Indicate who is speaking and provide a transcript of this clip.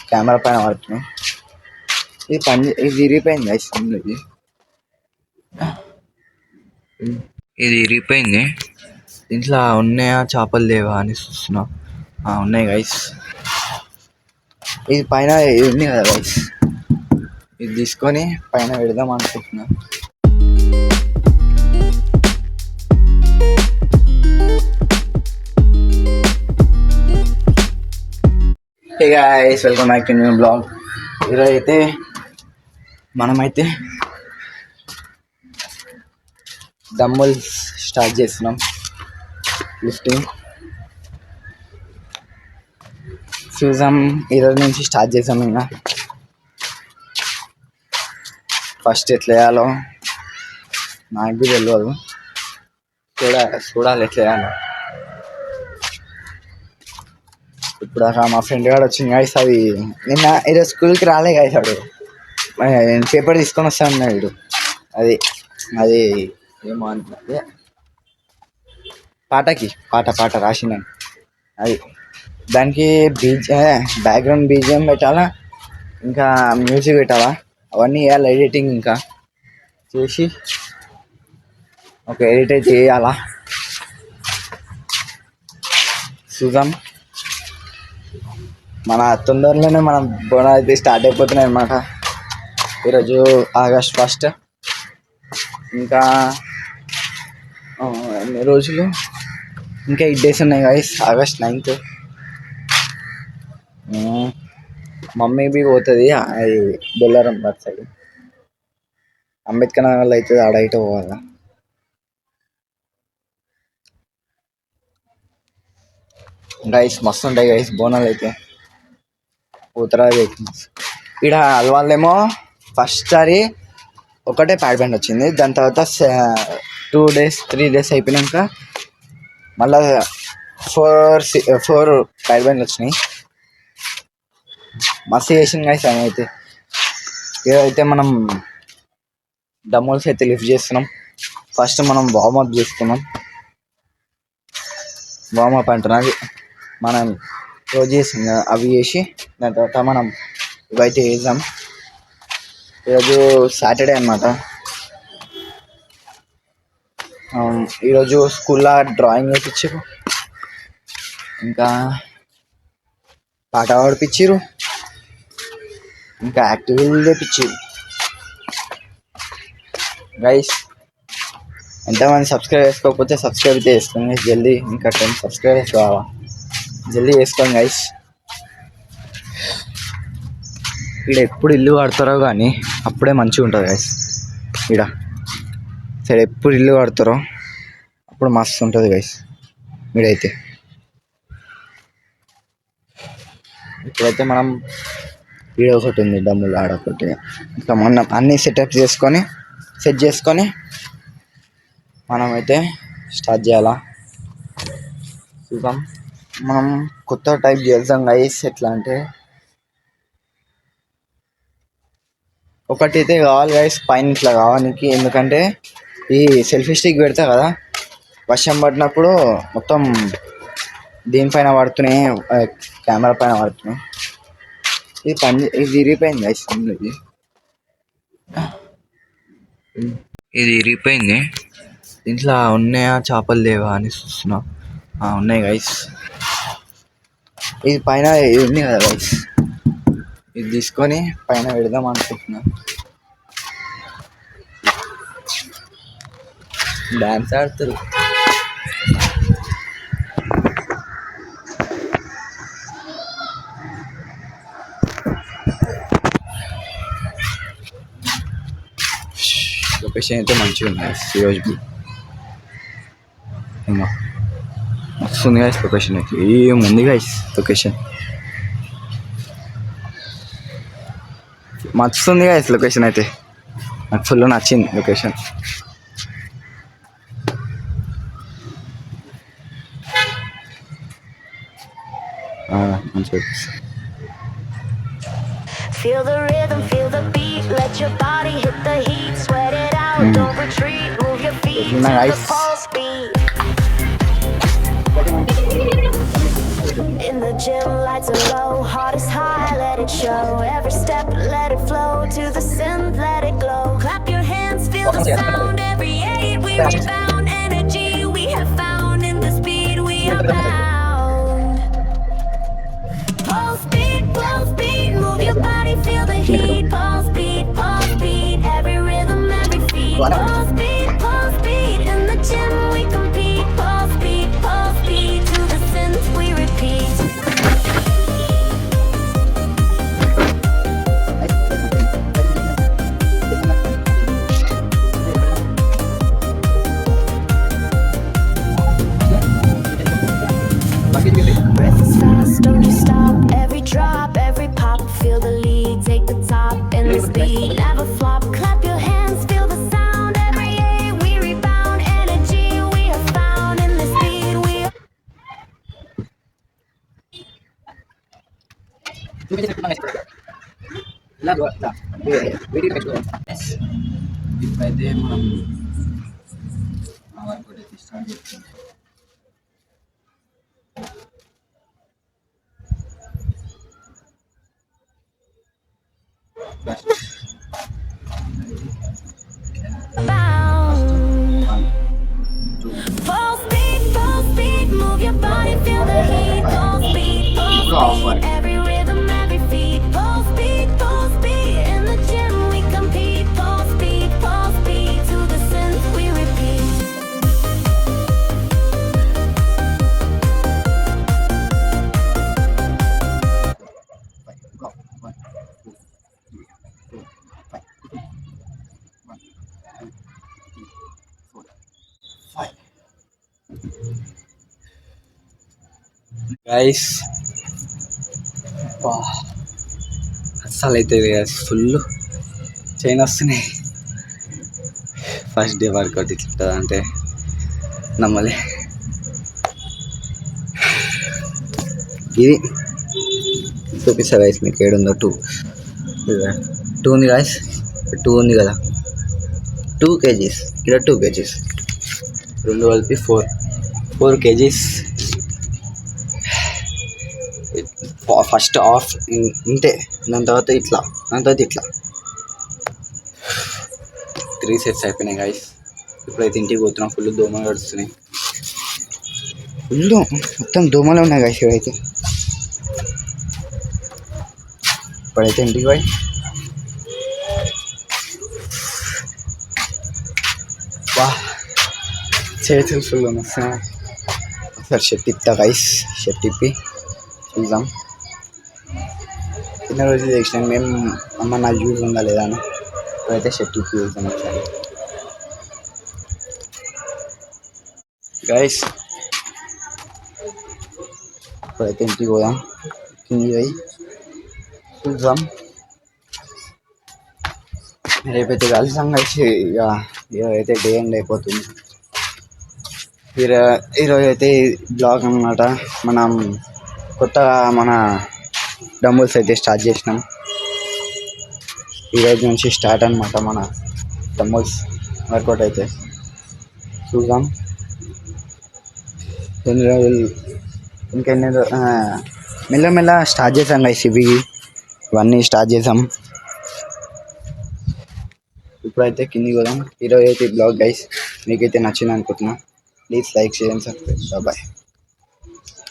Speaker 1: Camera పైన పడుతున్నాయి. ఇది విరిగిపోయింది గైస్. ఇది విరిగిపోయింది. ఇంట్లో ఉన్నాయా చేపలు లేవా అని చూస్తున్నా. ఉన్నాయి గైస్. ఇది పైన ఇది ఉంది కదా గైస్, ఇది తీసుకొని పైన పెడదాం అనుకుంటున్నా. Hey guys, welcome back to new blog. ఈరోజు అయితే మనమైతే డంబుల్స్ స్టార్ట్ చేస్తున్నాం. లిఫ్టింగ్ చూసాం, ఈరోజు నుంచి స్టార్ట్ చేసాం. ఇంకా ఫస్ట్ ఎట్లా వేయాలో నాకు తెలియదు, చూడాలి ఎట్లా వేయాలో. ఇప్పుడు మా ఫ్రెండ్ గారు వచ్చింది గైస్. అది నిన్న ఈరోజు స్కూల్కి రాలే గైస్. వాడు పేపర్ తీసుకొని వస్తాను అన్నాడు. అది ఏమో అంటే పాట రాసినాను. అది దానికి బ్యాక్గ్రౌండ్ బీజిఎం పెట్టాలా, ఇంకా మ్యూజిక్ పెట్టాలా, అవన్నీ వేయాలి. ఎడిటింగ్ ఇంకా చేసి ఒక ఎడిట్ అయితే చేయాలా. చూద్దాం. మన తొందరలోనే మనం బోనాలు అయితే స్టార్ట్ అయిపోతున్నాయి అన్నమాట. ఈరోజు ఆగస్ట్ 1. ఇంకా ఎన్ని రోజులు, ఇంకా 8 days ఉన్నాయి guys. August 9th mummy B పోతుంది అది బొల్లారం బట్ సైడ్. అంబేద్కర్ నగర్లో అవుతుంది, ఆడైతే పోవాలా. గైస్ మస్తు ఉంటాయి గైస్ బోనాలు అయితే. పోతరాజు అయితే ఇక్కడ అలవాళ్ళేమో ఫస్ట్ సారి ఒకటే ప్యాడ్ బ్యాండ్ వచ్చింది. దాని తర్వాత 2 days 3 days అయిపోయినాక మళ్ళా 4 ప్యాడ్ బ్యాండ్లు వచ్చినాయి. మస్తు చేసింది గైస్. అయితే ఏదైతే మనం డమ్మల్స్ అయితే లిఫ్ట్ చేస్తున్నాం. ఫస్ట్ మనం వార్మప్ చేసుకున్నాం. వార్మప్ అంటున్నది మనం రోజు చేసాం కదా, అవి చేసి దాని తర్వాత మనం ఇవైతే వేద్దాం. ఈరోజు సాటర్డే అన్నమాట. ఈరోజు స్కూల్లో డ్రాయింగ్ వేయించారు, ఇంకా పాట పాడిపించారు, ఇంకా యాక్టివిటీలు చేయించారు. గైస్ ఎంతమంది సబ్స్క్రైబ్ చేసుకోకపోతే సబ్స్క్రైబ్ చేసుకోండి జల్దీ. ఇంకా 10 సబ్స్క్రైబర్స్ కావాలా, జల్దీ చేసుకోండి గైస్. ఇక్కడ ఎప్పుడు ఇల్లు కడతారో కానీ అప్పుడే మంచిగా ఉంటుంది గైస్. ఇక్కడ సైడ్ ఎప్పుడు ఇల్లు కడతారో అప్పుడు మస్తు ఉంటుంది గైస్. ఇక్కడైతే ఇప్పుడైతే మనం వీడియో ఒకటి ఉంది, డమ్ములు ఆడొకటి. ఇంకా మనం అన్నీ సెట్ చేసుకొని మనమైతే స్టార్ట్ చేయాలా. చూద్దాం. మనం కొత్త టైప్ చేద్దాం గైస్. ఎట్లా అంటే ఒకటి అయితే కావాలి గైస్, పైన ఇట్లా కావానికి. ఎందుకంటే ఈ సెల్ఫీ స్టిక్ పెడతా కదా, వర్షం పడినప్పుడు మొత్తం దీనిపైన పడుతున్నాయి, కెమెరా పైన పడుతున్నాయి. ఇది విరిగిపోయింది గైస్. ఇది విరిగిపోయింది. ఇంట్లో ఉన్నాయా చేపలు లేవా అని చూస్తున్నా. ఉన్నాయి గైస్. ఇది పైన ఇది ఉంది కదా గైస్, ఇది తీసుకొని పైన పెడదాం అనుకుంటున్నా. డాన్స్ ఆడుతారు. లొకేషన్ అయితే మంచిగా ఉంది ఈరోజు. మస్తు ఉంది గైస్ లొకేషన్ అయితే. ఏముంది గైస్ లొకేషన్, మస్తు ఉంది గైస్ లొకేషన్ అయితే. నాకు ఫుల్ నచ్చింది లొకేషన్. మంచిగా feel the rhythm, feel the beat, let your body hit the heat, sweat it out, don't retreat, move your feet to the pulse beat. In the gym, lights are low, heart is high.
Speaker 2: let it show. Every step, let it flow. To the synth, let it glow. Clap your hands, feel the sound. Every eight, we rebound. Energy we have found. In the speed we abound. Pulse beat, move your body, feel the heat. Pulse beat, every rhythm, every feet. Pulse beat, in the gym we compete. Pulse beat, to the synth we repeat. Breath is fast, don't you stop. Every drop, every pop, feel the lead, take the top in the speed. Never flop, clap your hands, feel the sound. Every eight, we rebound. Energy we have found. In the speed we
Speaker 1: ఇప్పుడైతే మనం work out అయితే start చేస్తాం.
Speaker 2: bound. Full speed, move your body, feel the heat. Full speed, every rhythm, every feet. Full speed, in the gym we compete. Full speed, to the synth we repeat.
Speaker 1: Guys అస్సలు అయితే full chain వస్తున్నాయి. First day work out ఇట్లా అంటే నమ్మలే. ఇది చూపిస్తా guys మీకు ఏడుందో. 2 ఉంది guys, 2 ఉంది కదా, 2 kgs, ఇక్కడ 2 kgs, రెండు కలిపి 4 kgs. ఫస్ట్ హాఫ్ ఇంతే, దాని తర్వాత ఇట్లా, 3 sets అయిపోయినాయి గైస్. ఇప్పుడైతే ఇంటికి పోతున్నాం. ఫుల్ దోమలు గడుస్తున్నాయి, ఫుల్ మొత్తం దోమలు ఉన్నాయి గైస్. ఇప్పుడైతే ఇంటికి పోయి చేతులు ఫుల్ వస్తున్నాయి. ఒకసారి షర్ట్ ఇప్తా గైస్, షర్ట్ ఇప్పి చూద్దాం. చిన్న రోజు తెచ్చినాం మేము, అమ్మ నా యూజ్ ఉందా లేదా అని. ఇప్పుడైతే షర్ట్ ఇప్పి చూద్దాం ఒకసారి గైస్. ఇప్పుడైతే ఇంటికి పోదాం, కిందికి పోయి చూద్దాం. రేపైతే కలిసాం కలిసి ఇక అయితే డే ఎండ్ అయిపోతుంది. ఈరోజు అయితే బ్లాగ్ అన్నమాట. మనం కొత్తగా మన డంబుల్స్ అయితే స్టార్ట్ చేసినాం. ఈరోజు నుంచి స్టార్ట్ అనమాట మన డంబుల్స్ వర్కౌట్ అయితే. చూద్దాం ఎన్ని రోజులు, ఇంకెన్ని రోజులు మెల్లమెల్ల స్టార్ట్ చేసాం గైస్. ఇవన్నీ స్టార్ట్ చేసాం. ఇప్పుడైతే కిందికి పోదాం. ఈరోజు అయితే బ్లాగ్ గైస్ మీకైతే నచ్చింది అనుకుంటున్నా. Please like, share and subscribe. Bye.